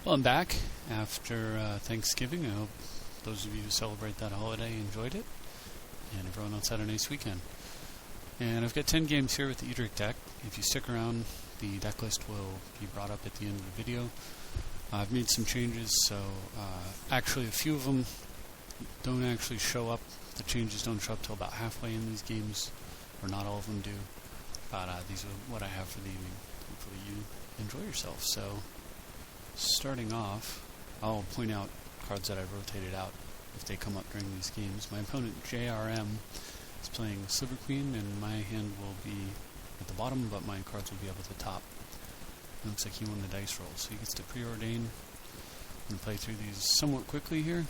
Well, I'm back after Thanksgiving. I hope those of you who celebrate that holiday enjoyed it, and everyone else had a nice weekend. And I've got 10 games here with the Edric deck. If you stick around, the deck list will be brought up at the end of the video. I've made some changes, so actually a few of them don't actually show up. The changes don't show up till about halfway in these games, or not all of them do. But these are what I have for the evening. Hopefully you enjoy yourself. So, starting off, I'll point out cards that I've rotated out if they come up during these games. My opponent, JRM, is playing Silver Queen, and my hand will be at the bottom, but my cards will be up at the top. It looks like he won the dice roll, so he gets to preordain. I'm going to play through these somewhat quickly here.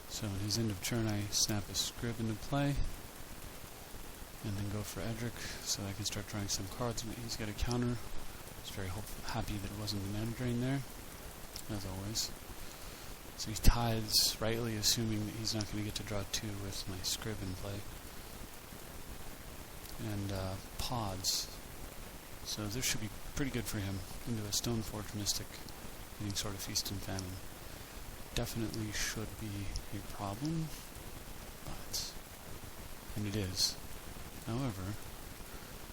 So in his end of turn, I snap a scrib into play, and then go for Edric, so I can start drawing some cards. He's got a counter. I was very happy that it wasn't the mana drain there, as always. So he tithes, rightly assuming that he's not going to get to draw 2 with my scrib in play. And pods. So this should be pretty good for him. Into a Stoneforge Mystic, getting sort of Feast and Famine. Definitely should be a problem, and it is. However,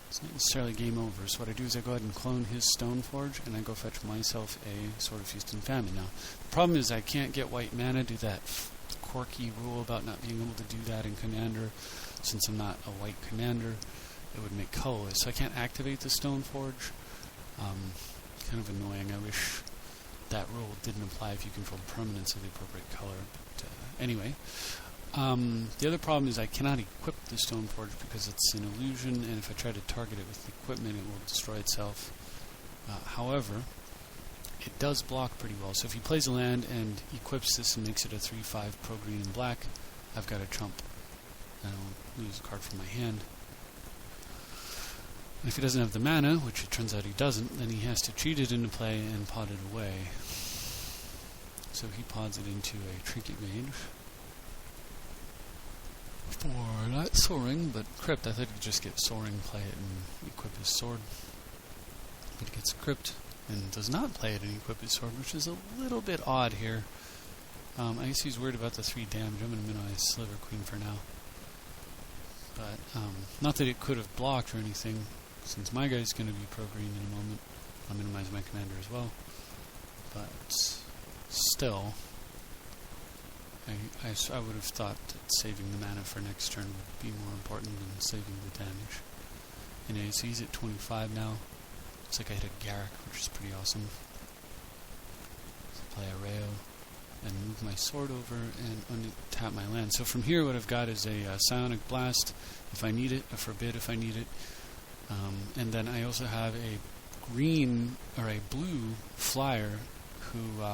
it's not necessarily game over, so what I do is I go ahead and clone his Stoneforge, and I go fetch myself a Sword of Feast and Famine. Now, the problem is I can't get white mana, do that quirky rule about not being able to do that in Commander. Since I'm not a white commander, it would make colorless, so I can't activate the Stoneforge. Kind of annoying. I wish that rule didn't apply if you controlled permanence of the appropriate color. But anyway, the other problem is I cannot equip the Stoneforge because it's an illusion, and if I try to target it with equipment, it will destroy itself. However, it does block pretty well. So if he plays a land and equips this and makes it a 3/5 pro green and black, I've got a chump. I'll lose a card from my hand. And if he doesn't have the mana, which it turns out he doesn't, then he has to cheat it into play and pod it away. So he pods it into a Trinket Mage. For not Soaring, but Crypt. I thought he'd just get Soaring, play it, and equip his sword. But he gets Crypt, and does not play it and equip his sword, which is a little bit odd here. I guess he's worried about the 3 damage. I'm going to minimize Silver Queen for now. But, not that it could have blocked or anything, since my guy's going to be pro-green in a moment. I'll minimize my commander as well. But, still, I would have thought that saving the mana for next turn would be more important than saving the damage. Anyway, so he's at 25 now. Looks like I hit a Garrick, which is pretty awesome. So play a Rayo, and move my sword over and untap my land. So from here what I've got is a Psionic Blast if I need it, a Forbid if I need it, and then I also have a green, or a blue flyer who,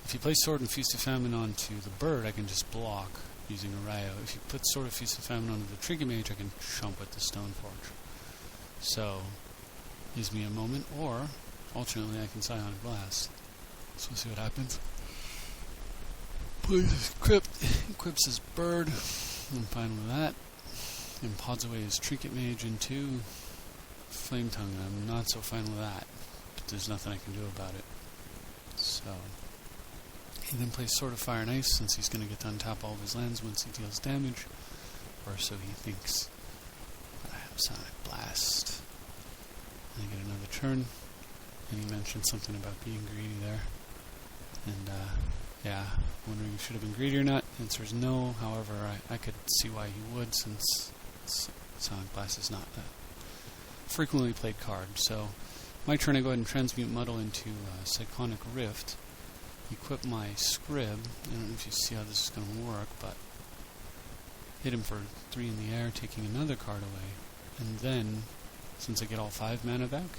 if you place Sword and Feast of Famine onto the bird, I can just block using a Rayo. If you put Sword of Feast of Famine onto the Trinket Mage, I can chump with the Stoneforge. So, gives me a moment, or, alternately, I can Psionic Blast. So we'll see what happens. Plays his Crypt, equips his bird, I'm fine with that, and pods away his Trinket Mage into Flame Tongue, and I'm not so fine with that, but there's nothing I can do about it. So, he then plays Sword of Fire and Ice, since he's going to get to untap all of his lands once he deals damage, or so he thinks. But I have Psionic Blast, and I get another turn, and he mentioned something about being greedy there, and yeah, wondering if he should have been greedy or not. The answer is no. However, I could see why he would, since Psionic Blast is not a frequently played card. So, my turn, I go ahead and transmute Muddle into Cyclonic Rift, equip my Scrib. I don't know if you see how this is going to work, but hit him for 3 in the air, taking another card away. And then, since I get all 5 mana back,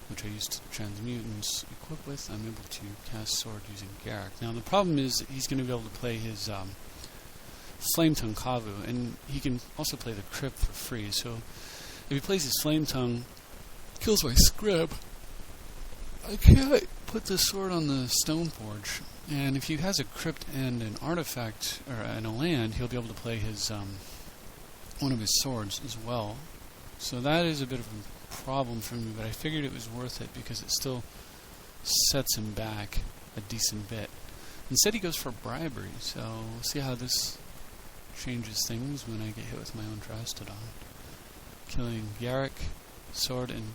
which I used to transmute and equip with, I'm able to cast Sword using Garrick. Now the problem is that he's going to be able to play his Flame Tongue Kavu, and he can also play the Crypt for free. So if he plays his Flame Tongue, kills my Scrib, I can't put the sword on the Stoneforge. And if he has a Crypt and an artifact, or and a land, he'll be able to play his one of his swords as well. So that is a bit of a problem for me, but I figured it was worth it because it still sets him back a decent bit. Instead he goes for bribery, so we'll see how this changes things when I get hit with my own Drastodon. Killing Edric, sword, and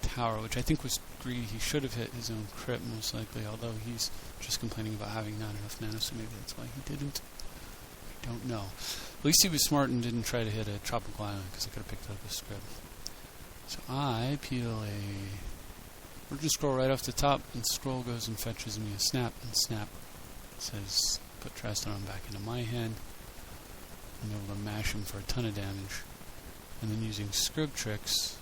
tower, which I think was greedy. He should have hit his own crit most likely, although he's just complaining about having not enough mana, so maybe that's why he didn't. I don't know. At least he was smart and didn't try to hit a tropical island, because I could have picked up a script. So I peel a Origin Scroll right off the top, and Scroll goes and fetches me a Snap, and Snap says, put Drastodon back into my hand. I'm able to mash him for a ton of damage. And then using Scrib Tricks,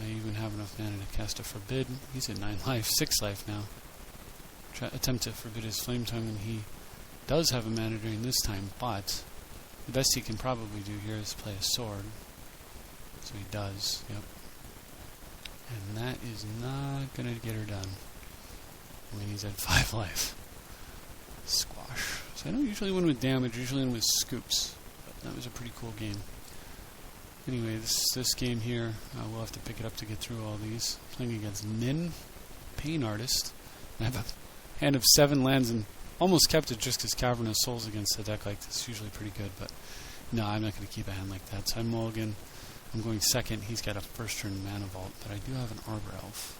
I even have enough mana to cast a Forbid. He's at 9 life, 6 life now. Attempt to forbid his Flame Tongue, and he does have a mana drain this time, but the best he can probably do here is play a sword. So he does, yep. And that is not going to get her done when he's at 5 life. Squash. So I don't usually win with damage, I usually win with scoops. But that was a pretty cool game. Anyway, this game here, we'll have to pick it up to get through all these. Playing against Nin, Pain Artist. I have a hand of 7 lands and almost kept it just because Cavernous Souls against a deck like this is usually pretty good, but no, I'm not going to keep a hand like that. So I mulligan. I'm going second. He's got a first turn Mana Vault, but I do have an Arbor Elf.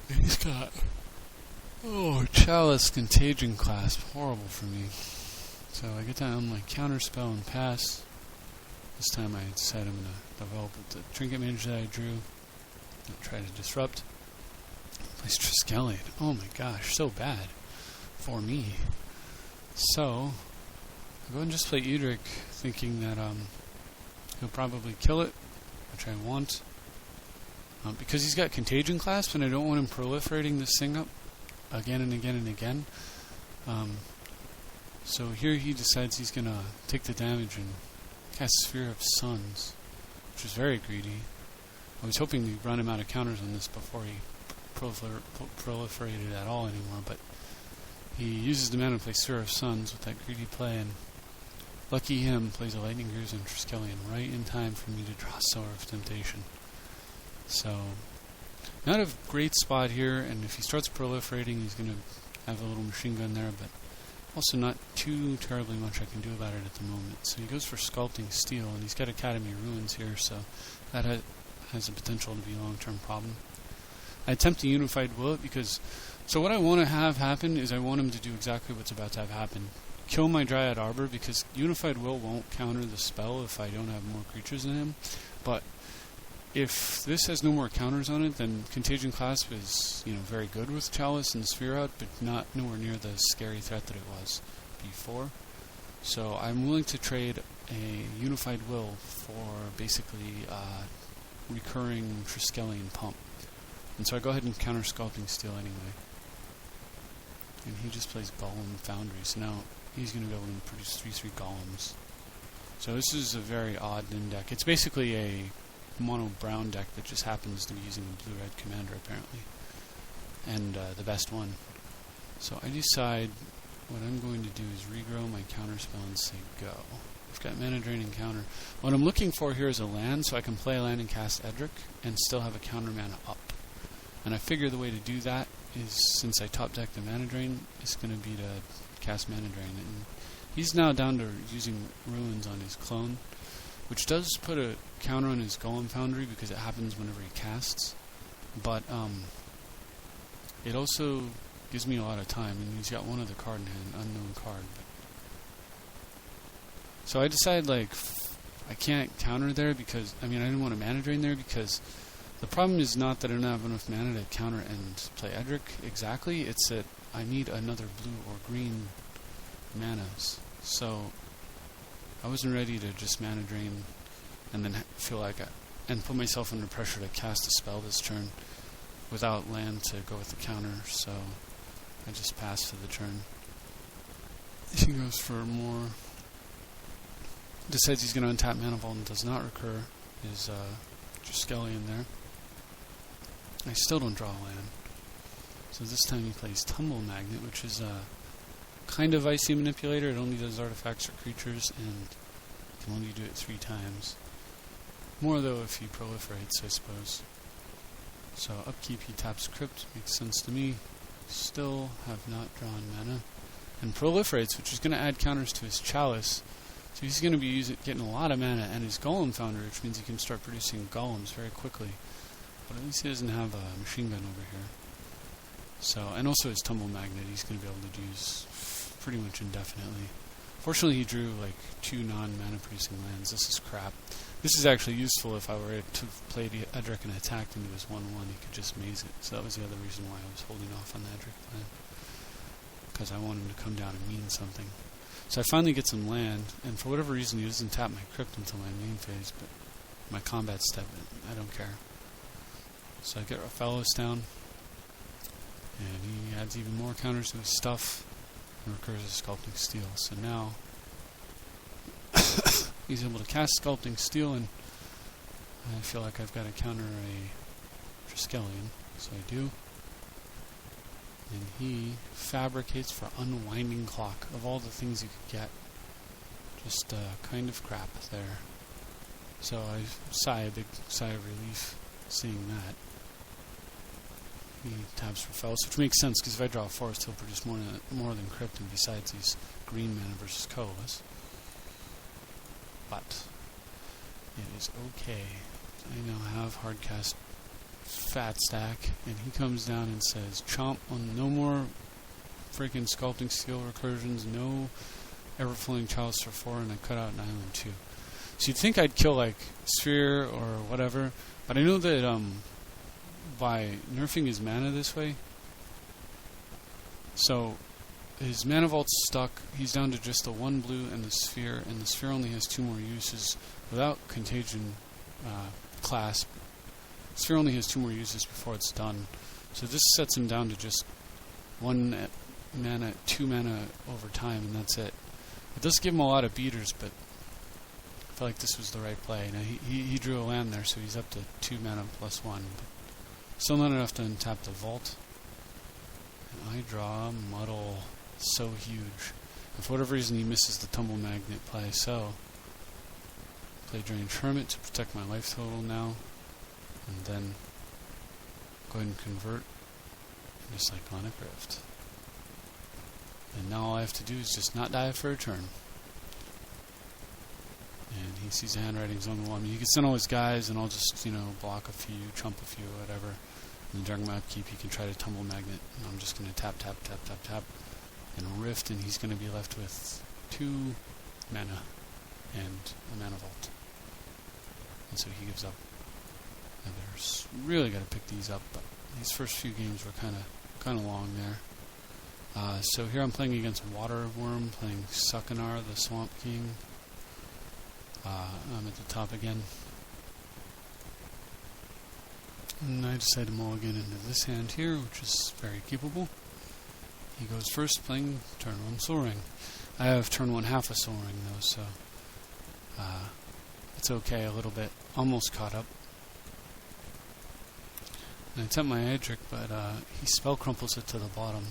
He's got Chalice Contagion Clasp. Horrible for me. So I get down my counter spell and pass. This time I decide I'm going to develop with the Trinket Mage that I drew. I'll try to disrupt. Plays Triskelion. Oh my gosh, so bad for me. So I'll go and just play Edric, thinking that he'll probably kill it, which I want. Because he's got Contagion Clasp, and I don't want him proliferating this thing up again and again and again. So here he decides he's going to take the damage and cast Sphere of Suns, which is very greedy. I was hoping to run him out of counters on this before he proliferated at all anymore, but he uses the mana to play Sphere of Suns with that greedy play, and lucky him, plays a Lightning Greaves and Triskelion right in time for me to draw Sower of Temptation. So, not a great spot here, and if he starts proliferating, he's going to have a little machine gun there, but also not too terribly much I can do about it at the moment. So he goes for Sculpting Steel, and he's got Academy Ruins here, so that has the potential to be a long-term problem. I attempt to Unified Will it because... So what I want to have happen is I want him to do exactly what's about to have happen. Kill my Dryad Arbor, because Unified Will won't counter the spell if I don't have more creatures in him. But if this has no more counters on it, then Contagion Clasp is, very good with Chalice and Sphere out, but not nowhere near the scary threat that it was before. So I'm willing to trade a Unified Will for basically recurring Triskelion Pump. And so I go ahead and counter Sculpting Steel anyway. And he just plays Golem Foundry, so now he's going to be able to produce 3/3 golems. So this is a very odd Nin deck. It's basically a mono-brown deck that just happens to be using a blue-red commander, apparently. And the best one. So I decide what I'm going to do is regrow my counterspell and say go. I've got mana drain and counter. What I'm looking for here is a land, so I can play a land and cast Edric, and still have a counter mana up. And I figure the way to do that is, since I top deck the mana drain, it's going to be to cast mana drain. And he's now down to using ruins on his clone, which does put a counter on his Golem Foundry because it happens whenever he casts. But it also gives me a lot of time, and he's got one other card in hand, unknown card. So I decide, I can't counter there because, I didn't want a mana drain there because the problem is not that I don't have enough mana to counter and play Edric exactly, it's that I need another blue or green manas. So I wasn't ready to just mana drain and then feel like and put myself under pressure to cast a spell this turn without land to go with the counter, so I just passed for the turn. He goes for more. Decides he's going to untap Mana Vault and does not recur his Triskelion there. I still don't draw a land. So this time he plays Tumble Magnet, which is a kind of icy manipulator. It only does artifacts or creatures, and can only do it 3 times. More though if he proliferates, I suppose. So upkeep he taps Crypt, makes sense to me. Still have not drawn mana. And proliferates, which is going to add counters to his Chalice. So he's going to be getting a lot of mana, and his Golem Founder, which means he can start producing golems very quickly. But at least he doesn't have a machine gun over here. So, and also his Tumble Magnet he's going to be able to use pretty much indefinitely. Fortunately he drew like 2 non-mana producing lands. This is crap. This is actually useful if I were to play the Edric and attacked into his 1/1, he could just maze it. So that was the other reason why I was holding off on the Edric plan. Because I want him to come down and mean something. So I finally get some land, and for whatever reason he doesn't tap my Crypt until my main phase, but my combat step, I don't care. So I get Raphaelos down, and he adds even more counters to his stuff, and recurs a Sculpting Steel. So now he's able to cast Sculpting Steel, and I feel like I've got to counter a Triskelion, so I do. And he fabricates for Unwinding Clock. Of all the things you could get, just kind of crap there. So I sigh a big sigh of relief seeing that. He taps for Fells, which makes sense because if I draw a forest, he'll produce more than Crypt, and besides, he's green mana versus colorless. But it is okay. I now have hardcast Fat Stack, and he comes down and says, "Chomp on no more freaking Sculpting Steel recursions, no Everflowing Chalice for 4, and I cut out an island too." So you'd think I'd kill like Sphere or whatever, but I know that by nerfing his mana this way, so his mana vault's stuck, he's down to just the 1 blue and the Sphere only has 2 more uses without Contagion Clasp. Sphere only has 2 more uses before it's done, so this sets him down to just 1 mana, 2 mana over time, and that's it. It does give him a lot of beaters, but I feel like this was the right play. Now he drew a land there, so he's up to 2 mana plus 1. But still not enough to untap the vault. And I draw Muddle, so huge. And for whatever reason he misses the Tumble Magnet play, so play Drained Hermit to protect my life total now. And then go ahead and convert into Cyclonic Rift. And now all I have to do is just not die for a turn. And he sees the handwriting's on the wall. I mean, he can send all his guys, and I'll just, block a few, trump a few, whatever. And during my upkeep, he can try to Tumble Magnet. And I'm just going to tap, and Rift, and he's going to be left with 2 mana and a mana vault. And so he gives up. And there's really got to pick these up, but these first few games were kind of long there. So here I'm playing against Waterworm, playing Succanar, the Swamp King. I'm at the top again. And I decide to mulligan into this hand here, which is very keepable. He goes first, playing turn 1 Soul Ring. I have turn 1 half a Soul Ring though, so it's okay a little bit. Almost caught up. And I attempt my Edric, but he spell crumples it to the bottom.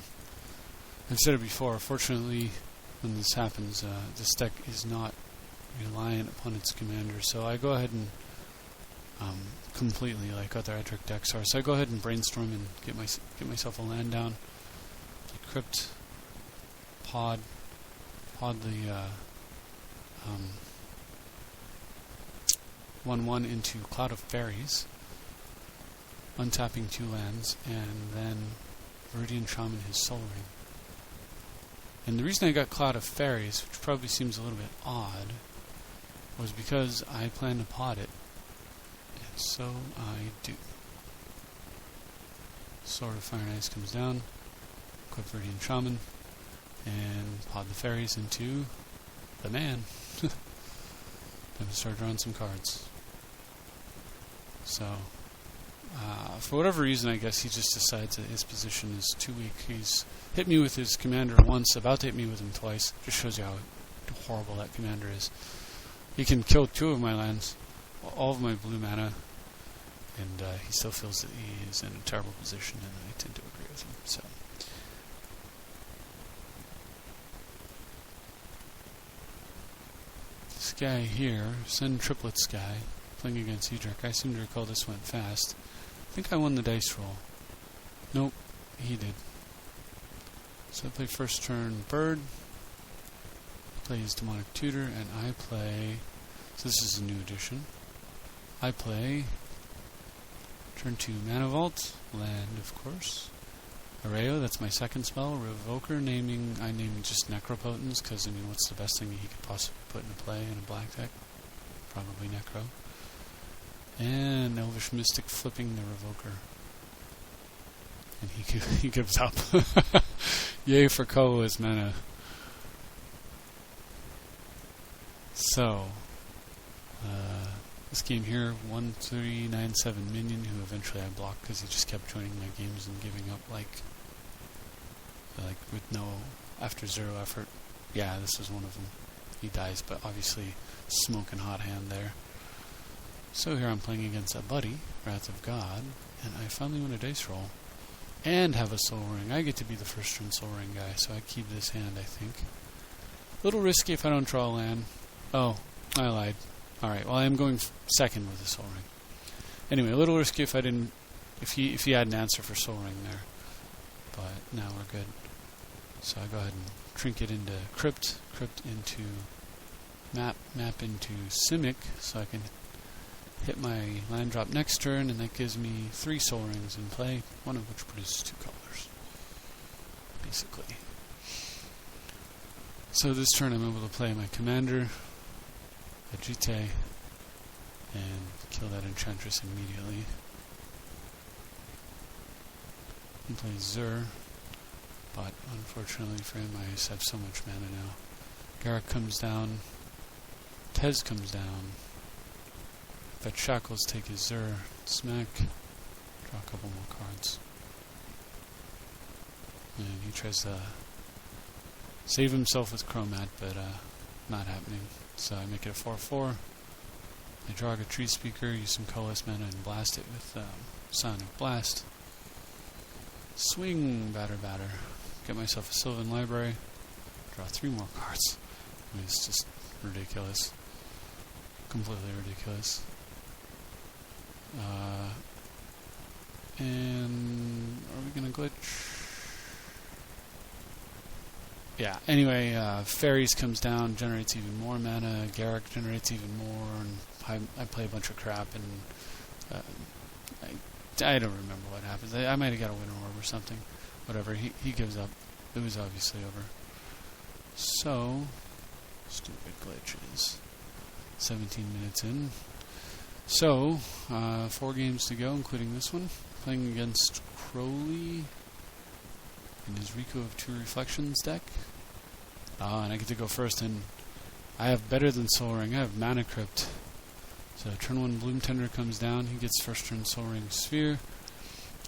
I've said it before, fortunately when this happens, this deck is not reliant upon its commander, so I go ahead and completely like other Edric decks are. So I go ahead and brainstorm and get myself a land down. Crypt, pod the 1/1 into Cloud of Fairies, untapping 2 lands, and then Viridian Shaman his Soul Ring. And the reason I got Cloud of Fairies, which probably seems a little bit odd, was because I plan to pod it. And so I do. Sword of Fire and Ice comes down, equip Viridian Shaman, and pod the fairies into the man. Then start drawing some cards. So, for whatever reason, I guess he just decides that his position is too weak. He's hit me with his commander once, about to hit me with him twice. Just shows you how horrible that commander is. He can kill 2 of my lands, all of my blue mana, and he still feels that he is in a terrible position, and I tend to agree with him. So, this guy here, Send Triplet Sky, playing against Edric. I seem to recall this went fast. I think I won the dice roll. Nope, he did. So I play first turn Bird, plays Demonic Tutor, and I play... So this is a new edition. I play turn 2 Mana Vault, land of course. Arreo, that's my second spell. Revoker, I named just Necropotence, because I mean, what's the best thing he could possibly put into play in a black deck? Probably Necro. And Elvish Mystic flipping the Revoker. And he gives up. Yay for colorless mana. So, this game here, 1397 minion, who eventually I blocked because he just kept joining my games and giving up like with no, after 0 effort. Yeah, this is one of them. He dies, but obviously smoking hot hand there. So here I'm playing against a buddy, Wrath of God, and I finally win a dice roll. And have a Soul Ring. I get to be the first turn Soul Ring guy, so I keep this hand, I think. A little risky if I don't draw a land. Oh, I lied. Alright, well I am going second with the Soul Ring. Anyway, a little risky if I didn't... If he had an answer for Soul Ring there. But now we're good. So I go ahead and trinket into Crypt into Map into Simic, so I can hit my land drop next turn, and that gives me 3 Soul Rings in play, one of which produces 2 colors, basically. So this turn I'm able to play my commander, Agite, and kill that Enchantress immediately. And play Zur, but unfortunately for him I just have so much mana now. Garruk comes down, Tez comes down, Fetch Shackles, take his Zur, smack, draw a couple more cards. And he tries to save himself with Chromat, but not happening. So I make it a 4/4. I draw a Tree Speaker, use some colorless mana, and blast it with Sonic Blast. Swing, batter. Get myself a Sylvan Library, draw 3 more cards. I mean, it's just ridiculous. Completely ridiculous. And are we gonna glitch? Yeah, anyway, Fairies comes down, generates even more mana, Garruk generates even more, and I play a bunch of crap, and I don't remember what happens. I might have got a Winter Orb or something. Whatever, he gives up. It was obviously over. So, stupid glitches. 17 minutes in. So, 4 games to go, including this one. Playing against Crowley in his Rico of 2 Reflections deck. And I get to go first, and I have better than Soul Ring. I have Mana Crypt. So turn 1 Bloom Tender comes down, he gets first turn Soul Ring Sphere,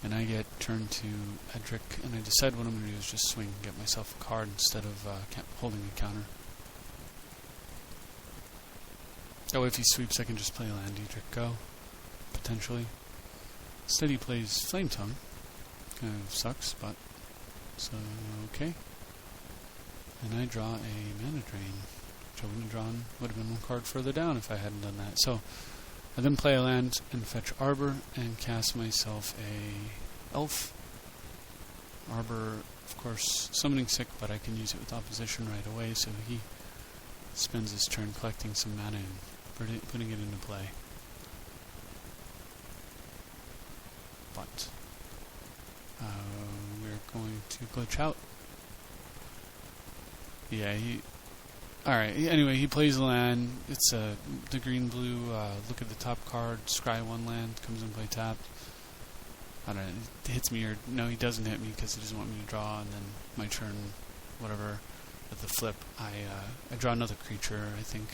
and I get turn 2 Edric, and I decide what I'm going to do is just swing and get myself a card instead of holding a counter. That way if he sweeps I can just play land Edric go, potentially. Instead he plays Flame Tongue. Kind of sucks, but so okay. And I draw a Mana Drain, which I wouldn't have drawn, would have been 1 card further down if I hadn't done that. So I then play a land and fetch Arbor and cast myself a Elf. Arbor, of course, summoning sick, but I can use it with opposition right away, so he spends his turn collecting some mana and putting it into play. But we're going to glitch out. Yeah, alright, anyway, he plays a land. It's the green-blue, look at the top card, scry 1 land, comes in play tapped. I don't know, it hits me, or no, he doesn't hit me because he doesn't want me to draw, and then my turn, whatever, with the flip, I draw another creature, I think.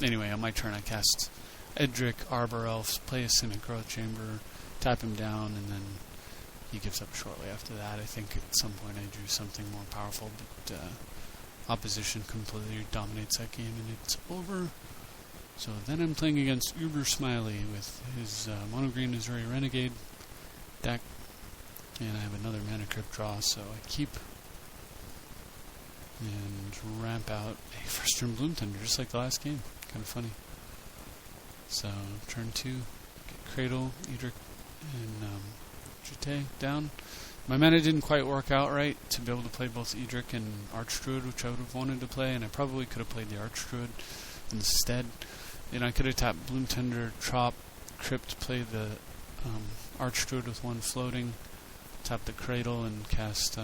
Anyway, on my turn I cast Edric, Arbor Elf, play a Simic Growth Chamber, tap him down, and then he gives up shortly after that. I think at some point I drew something more powerful, but opposition completely dominates that game and it's over. So then I'm playing against Uber Smiley with his mono green Azuri Renegade deck, and I have another Mana Crypt draw, so I keep and ramp out a first turn Bloom Tender, just like the last game. Kind of funny. So turn 2, get Cradle, Edric and GT down. My mana didn't quite work out right to be able to play both Edric and Archdruid, which I would have wanted to play, and I probably could have played the Archdruid instead. I could have tapped Bloom Tender, Trop, Crypt, play the Archdruid with one floating, tap the Cradle, and cast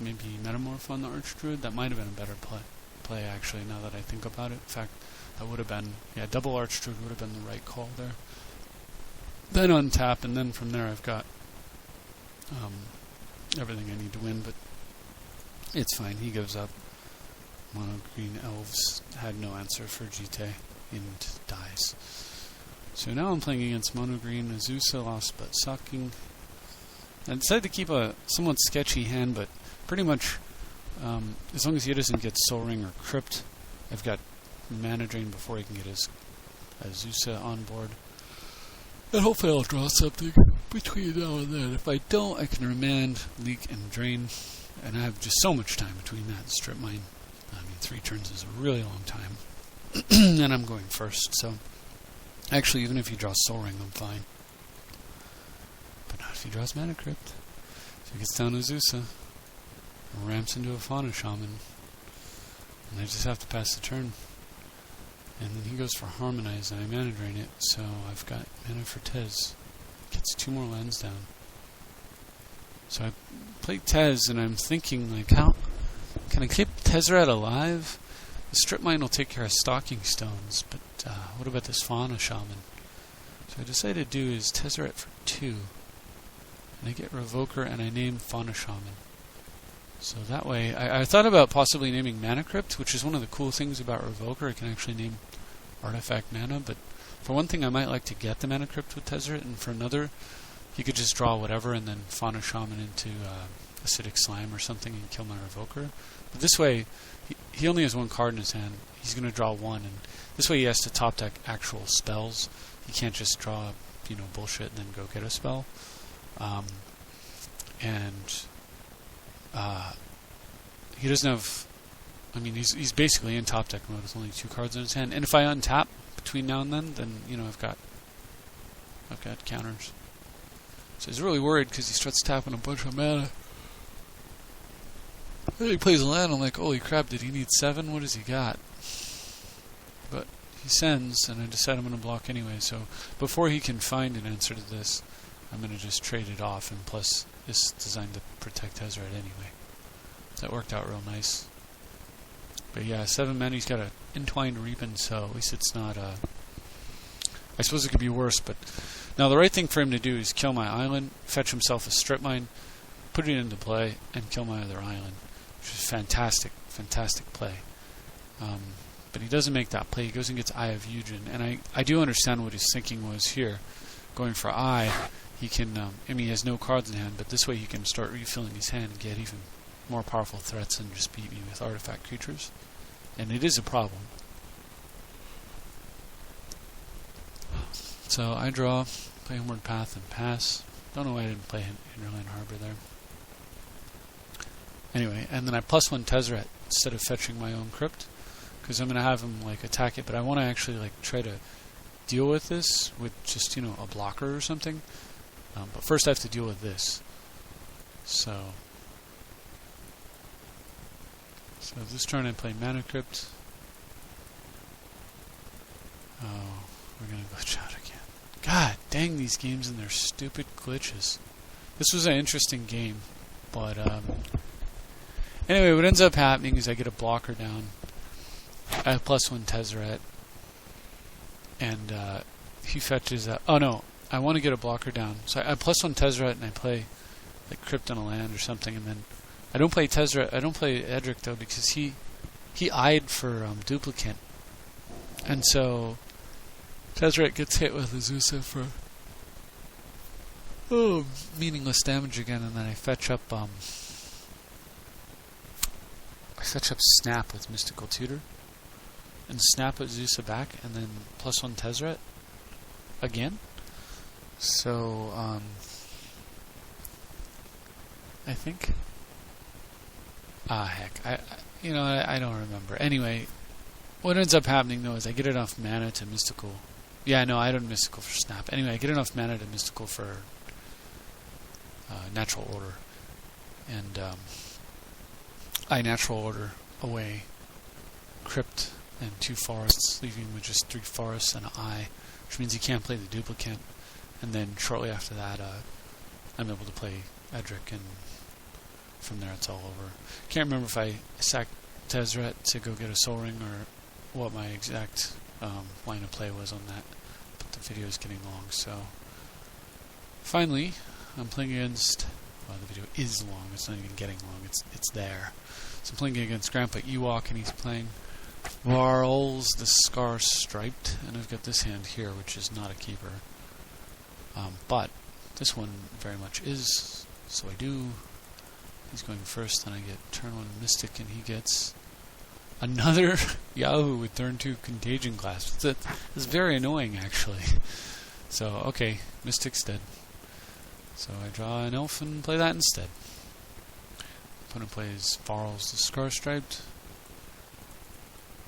maybe Metamorph on the Archdruid. That might have been a better play actually, now that I think about it. In fact, that would have been, double Archdruid would have been the right call there. Then untap, and then from there I've got everything I need to win, but it's fine. He gives up. Mono green elves had no answer for GT and dies. So now I'm playing against mono green. Azusa lost but sucking. I decided to keep a somewhat sketchy hand, but pretty much as long as he doesn't get Soul Ring or Crypt, I've got mana drain before he can get his Azusa on board. And hopefully I'll draw something between now and then. If I don't, I can Remand, Leak, and Drain. And I have just so much time between that and Strip Mine. 3 turns is a really long time. And I'm going first, so actually even if he draws Soul Ring, I'm fine. But not if he draws Mana Crypt. So he gets down to Azusa and ramps into a Fauna Shaman. And I just have to pass the turn. And then he goes for Harmonize, and I mana drain it, so I've got mana for Tez. Gets 2 more lands down. So I play Tez, and I'm thinking, how can I keep Tezzeret alive? The Strip Mine will take care of Stalking Stones, but what about this Fauna Shaman? So I decided to do is Tezzeret for 2. And I get Revoker, and I name Fauna Shaman. So that way, I thought about possibly naming Mana Crypt, which is one of the cool things about Revoker. I can actually name Artifact Mana, but for one thing I might like to get the Mana Crypt with Tezzeret, and for another, he could just draw whatever and then Fauna Shaman into Acidic Slime or something and kill my Revoker. But this way, he only has 1 card in his hand. He's going to draw 1, and this way he has to top deck actual spells. He can't just draw, bullshit and then go get a spell. He doesn't have... he's basically in top deck mode with only 2 cards in his hand. And if I untap between now and then I've got counters. So he's really worried because he starts tapping a bunch of mana. Then he plays a land, I'm like, holy crap, did he need 7? What has he got? But he sends, and I decide I'm going to block anyway, so before he can find an answer to this, I'm going to just trade it off, and plus, it's designed to protect Tezzeret anyway. That worked out real nice. But yeah, 7 mana, he's got an Entwined Reaping, so at least it's not, I suppose it could be worse, but now the right thing for him to do is kill my island, fetch himself a Strip Mine, put it into play, and kill my other island, which is fantastic play. But he doesn't make that play. He goes and gets Eye of Eugen, and I do understand what his thinking was here. Going for Eye, he can, he has no cards in hand, but this way he can start refilling his hand and get even more powerful threats than just beat me with artifact creatures. And it is a problem. So I draw, play Homeward Path, and pass. Don't know why I didn't play Hinterland Harbor there. Anyway, and then I +1 Tezzeret instead of fetching my own Crypt, because I'm going to have him attack it, but I want to actually try to deal with this with just a blocker or something. But first I have to deal with this. So this turn I play Mana Crypt. Oh, we're going to glitch out again. God dang these games and their stupid glitches. This was an interesting game, but anyway, what ends up happening is I get a blocker down. I have +1 Tezzeret, and he fetches a... Oh no, I want to get a blocker down. So I have +1 Tezzeret, and I play Crypt on a land or something, and then I don't play Tezzeret. I don't play Edric though, because he eyed for duplicate, and so Tezzeret gets hit with Azusa for meaningless damage again, and then I fetch up Snap with Mystical Tutor, and snap Azusa back, and then +1 Tezzeret again. So I think. Heck, I don't remember. Anyway, what ends up happening though is I get enough mana to Mystical Yeah, no, I don't mystical for snap. Anyway, I get enough mana to mystical for natural order. And I natural order away Crypt and 2 forests, leaving him with just 3 forests and an eye, which means he can't play the duplicate. And then shortly after that, I'm able to play Edric, and from there it's all over. Can't remember if I sacked Tezzeret to go get a Soul Ring or what my exact line of play was on that, but the video is getting long, so finally I'm playing against, well, the video is long, it's not even getting long, it's there. So I'm playing against Grandpa Ewok, and he's playing Varls the Scar Striped, and I've got this hand here, which is not a keeper. But this one very much is, so I do. He's going first, then I get turn 1 Mystic, and he gets another Yahoo with turn 2 Contagion Clasp. It's very annoying, actually. So, okay, Mystic's dead. So I draw an elf and play that instead. Opponent plays Varls the Scar Striped,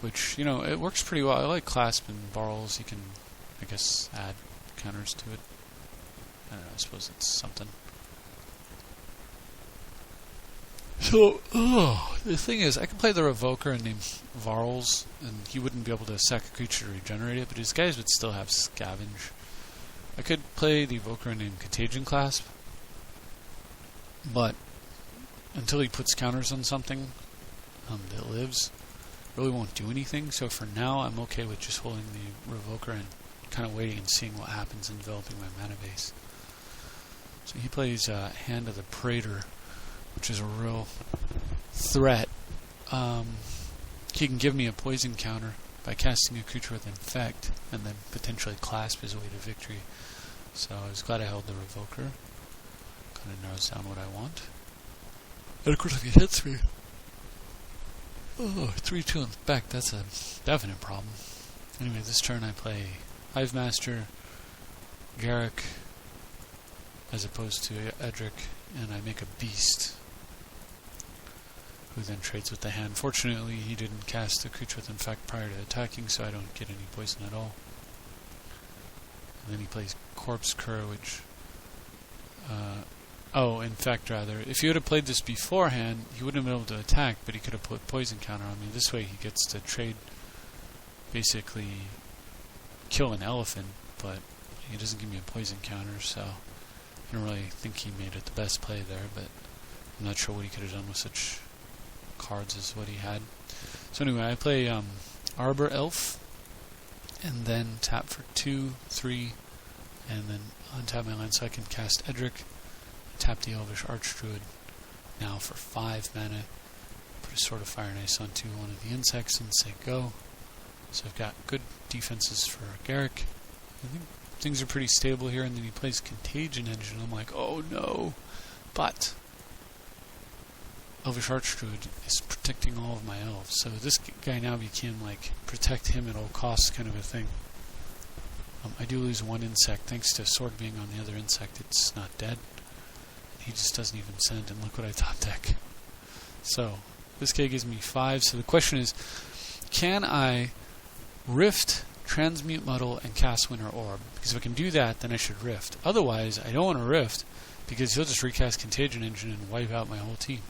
which, you know, it works pretty well. I like Clasp and Varls. You can, I guess, add counters to it. I don't know, I suppose it's something. So, the thing is, I can play the Revoker and name Varls, and he wouldn't be able to sack a creature to regenerate it, but his guys would still have Scavenge. I could play the Evoker and name Contagion Clasp, but until he puts counters on something that lives, really won't do anything. So for now, I'm okay with just holding the Revoker and kind of waiting and seeing what happens and developing my mana base. So he plays Hand of the Praetor, which is a real threat. He can give me a poison counter by casting a creature with Infect, and then potentially Clasp his way to victory. So I was glad I held the Revoker. Kind of narrows down what I want. And of course if he hits me, 3-2 in the back, that's a definite problem. Anyway, this turn I play Hive Master, Garrick, as opposed to Edric, and I make a Beast, who then trades with the hand. Fortunately, he didn't cast the creature with Infect prior to attacking, so I don't get any poison at all. And then he plays Corpse Cur, which... Infect, rather. If he would have played this beforehand, he wouldn't have been able to attack, but he could have put poison counter on me. This way he gets to trade, basically kill an elephant, but he doesn't give me a poison counter, so I don't really think he made it the best play there, but I'm not sure what he could have done with such cards as what he had. So anyway, I play Arbor Elf, and then tap for 2, 3, and then untap my land so I can cast Edric, tap the Elvish Archdruid now for 5 mana, put a Sword of Fire and Ice onto one of the insects and say go. So I've got good defenses for Garrick. I think things are pretty stable here, and then he plays Contagion Engine. I'm like, oh no! But Elvish Archdruid is protecting all of my elves, so this guy now became like protect him at all costs kind of a thing. I do lose 1 insect thanks to Sword being on the other insect. It's not dead. He just doesn't even send, and look what I top deck. So this guy gives me 5. So the question is, can I Rift, Transmute Muddle, and cast Winter Orb? Because if I can do that, then I should Rift. Otherwise, I don't want to Rift, because he'll just recast Contagion Engine and wipe out my whole team.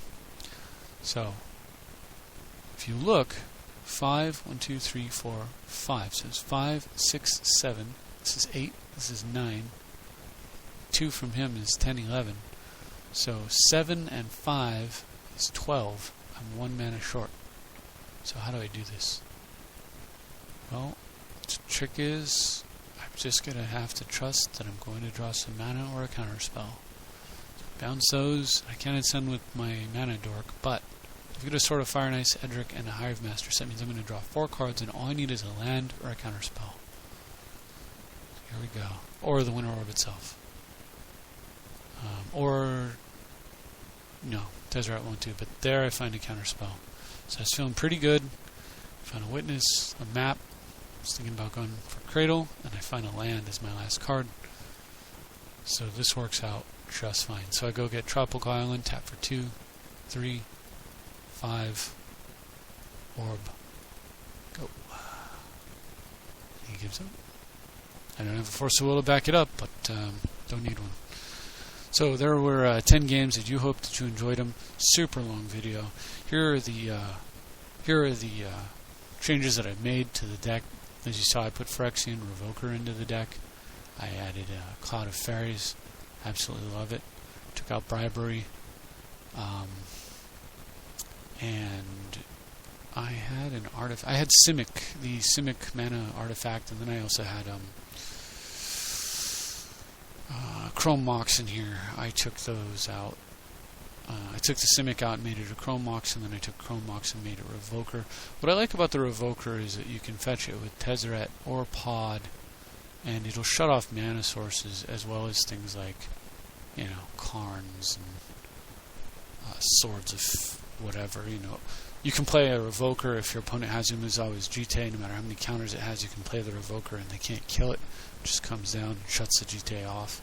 So, if you look, 5, 1, 2, 3, 4, 5. So it's 5, 6, 7. This is 8. This is 9. 2 from him is 10, 11. So 7 and 5 is 12. I'm 1 mana short. So how do I do this? Well, the trick is I'm just going to have to trust that I'm going to draw some mana or a counter spell. So bounce those. I can't send with my mana dork, but I've got a Sword of Fire and Ice, Edric, and a Hive Master. So that means I'm going to draw 4 cards, and all I need is a land or a counter spell. Here we go. Or the Winter Orb itself. No, Tezzeret won't do, but there I find a counter spell. So I was feeling pretty good. I found a Witness, a map. I was thinking about going for Cradle, and I find a land as my last card. So this works out just fine. So I go get Tropical Island, tap for 2, 3, 5, Orb. Go. He gives up. I don't have a force of will to back it up, but don't need one. So there were 10 games. I do hope that you enjoyed them. Super long video. Here are the changes that I've made to the deck. As you saw, I put Phyrexian Revoker into the deck. I added Cloud of Fairies. Absolutely love it. Took out Bribery. And I had an artifact. I had Simic, the Simic mana artifact, and then I also had Chrome Mox in here. I took those out. I took the Simic out and made it a Chrome Mox, and then I took Chrome Mox and made it Revoker. What I like about the Revoker is that you can fetch it with Tezzeret or Pod, and it'll shut off mana sources as well as things like, Karns and Swords of whatever, You can play a Revoker if your opponent has Umezawa's Jitte. No matter how many counters it has, you can play the Revoker and they can't kill it. It just comes down and shuts the Jitte off.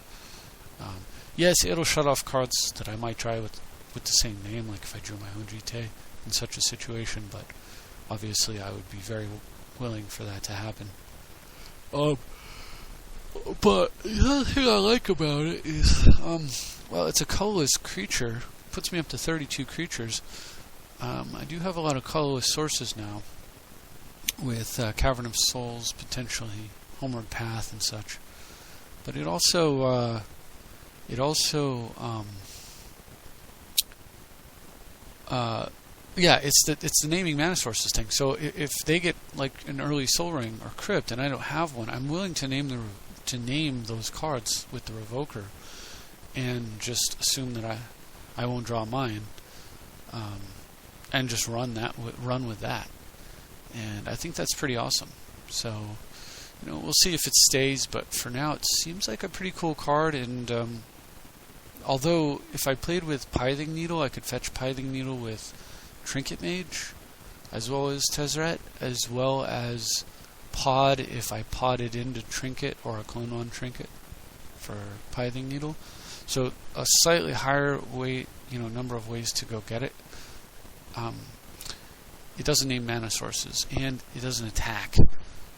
Yes, it'll shut off cards that I might try with the same name, like if I drew my own Jitte in such a situation, but obviously I would be very willing for that to happen. But the other thing I like about it is, well, it's a colorless creature. Puts me up to 32 creatures. I do have a lot of colorless sources now, with Cavern of Souls, potentially Homeward Path and such. But it also it's the naming mana sources thing. So if they get like an early Soul Ring or Crypt and I don't have one, I'm willing to name those cards with the Revoker, and just assume that I won't draw mine, and just run with that. And I think that's pretty awesome. So we'll see if it stays, but for now it seems like a pretty cool card. And although if I played with Pithing Needle, I could fetch Pithing Needle with Trinket Mage, as well as Tezzeret, as well as Pod if I podded into Trinket or a clone on Trinket for Pithing Needle. So a slightly higher number of ways to go get it. It doesn't name mana sources, and it doesn't attack.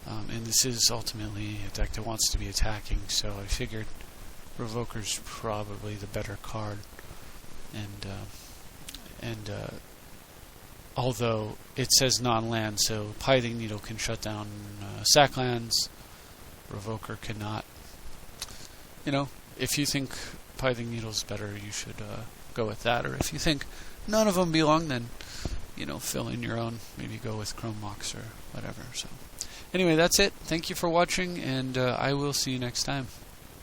And this is ultimately a deck that wants to be attacking, so I figured Revoker's probably the better card. And although it says non-land, so Pithing Needle can shut down sack lands, Revoker cannot. If you think Pithing Needle's better, you should go with that. Or if you think none of them belong, then fill in your own. Maybe go with Chrome Mox or whatever. So anyway, that's it. Thank you for watching, and I will see you next time.